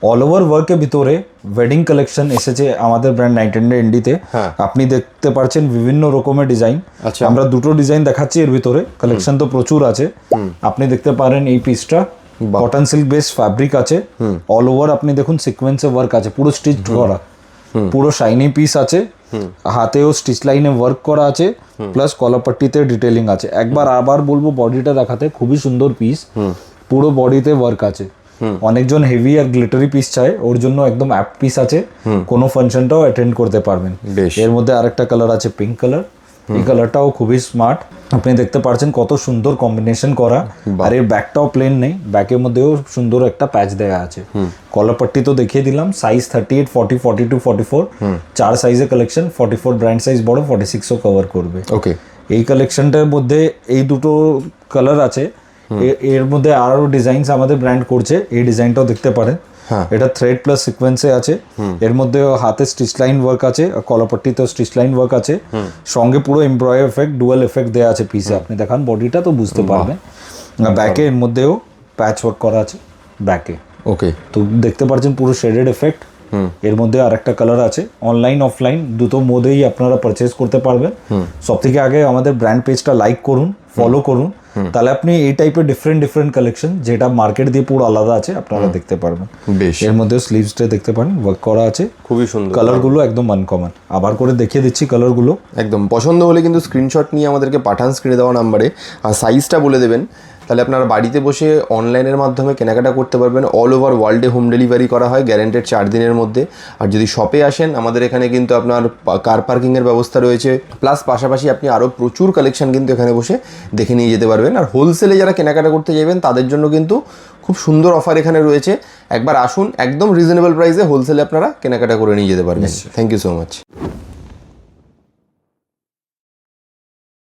All over ওয়ার্কের ভিতরে wedding collection এসেছে আমাদের ব্র্যান্ড নাইট অ্যান্ড এন্ডিতে। আপনি দেখতে পাচ্ছেন বিভিন্ন রকমের ডিজাইন। আমরা দুটো ডিজাইন দেখাচ্ছি এর ভিতরে, কালেকশন তো প্রচুর আছে। আপনি দেখতে পারেন এই পিসটা কটন সিল্ক বেস ফ্যাব্রিক আছে, অল ওভার আপনি দেখুন সিকোয়েন্সে ওয়ার্ক আছে, পুরো স্টিচ করা, পুরো শাইনি পিস আছে, হাতেও স্টিচ লাইনে ওয়ার্ক করা আছে, প্লাস কলার পট্টিতে ডিটেলিং আছে। একবার আবার বলবো বডিটা দেখাতে, খুবই সুন্দর পিস, পুরো বডিতে ওয়ার্ক আছে। অনেকজন হেভি আর গ্লিটারি পিস চায়, ওর জন্য একদম অ্যাপ পিস আছে, কোনো ফাংশনটাও অ্যাটেন্ড করতে পারবেন। এর মধ্যে আরেকটা কালার আছে পিঙ্ক কালার, এই কালারটাও খুবই স্মার্ট। আপনি দেখতে পাচ্ছেন কত সুন্দর কম্বিনেশন করা, আর এর ব্যাকটাও প্লেন নেই, ব্যাকের মধ্যেও সুন্দর একটা প্যাচ দেওয়া আছে। কলার পট্টি তো দেখিয়ে দিলাম, সাইজ 38, 40, 42, 44, 4 সাইজের কালেকশন। 44 ব্র্যান্ড সাইজ বড়, 46ও কভার করবে। ওকে, এই কালেকশনটার মধ্যে এই দুটো কালার আছে, এর মধ্যে আরো ডিজাইনস আমাদের ব্র্যান্ড করছে, এই ডিজাইনটাও দেখতে পারেন। এটা থ্রেড প্লাস সিকোয়েন্সে আছে, এর মধ্যে হাতে স্টিচ লাইন ওয়ার্ক আছে, কলাপট্টিতেও স্টিচ লাইন ওয়ার্ক আছে, সঙ্গে পুরো এমব্রয়ডারি এফেক্ট, ডুয়াল এফেক্ট দেওয়া আছে পিসে। আপনি দেখান বডিটা তো বুঝতে পারবেন। ব্যাকে এর মধ্যেও প্যাচ ওয়ার্ক করা আছে ব্যাকে। ওকে, তো দেখতে পাচ্ছেন পুরো শেডেড এফেক্ট। এর মধ্যে আরেকটা কালার আছে। অনলাইন অফলাইন দুটো মোডেই আপনারা পারচেজ করতে পারবেন। সব থেকে আগে আমাদের ব্র্যান্ড পেজটা লাইক করুন, ফলো করুন, তাহলে আপনি এই টাইপের ডিফারেন্ট কালেকশন যেটা মার্কেট দিয়ে পুরো আলাদা আছে আপনারা দেখতে পারবেন। এর মধ্যে স্লিভসটা দেখতে পারেন ওয়ার্ক করা আছে, খুবই সুন্দর। কালারগুলো একদম আনকমন, আবার করে দেখিয়ে দিচ্ছি কালারগুলো। একদম পছন্দ হলে কিন্তু স্ক্রিনশট নিয়ে আমাদেরকে পাঠান স্ক্রিনে দেওয়া নাম্বারে, আর সাইজটা বলে দেবেন, তাহলে আপনারা বাড়িতে বসে অনলাইনের মাধ্যমে কেনাকাটা করতে পারবেন। অল ওভার ওয়ার্ল্ডে হোম ডেলিভারি করা হয় গ্যারেন্টেড 4 দিনের মধ্যে। আর যদি শপে আসেন আমাদের এখানে কিন্তু আপনার কার পার্কিংয়ের ব্যবস্থা রয়েছে, প্লাস পাশাপাশি আপনি আরও প্রচুর কালেকশন কিন্তু এখানে বসে দেখে নিয়ে যেতে পারবেন। আর হোলসেলে যারা কেনাকাটা করতে যাবেন তাদের জন্য কিন্তু খুব সুন্দর অফার এখানে রয়েছে। একবার আসুন, একদম রিজনেবল প্রাইসে হোলসেলে আপনারা কেনাকাটা করে নিয়ে যেতে পারবেন। Thank you so much.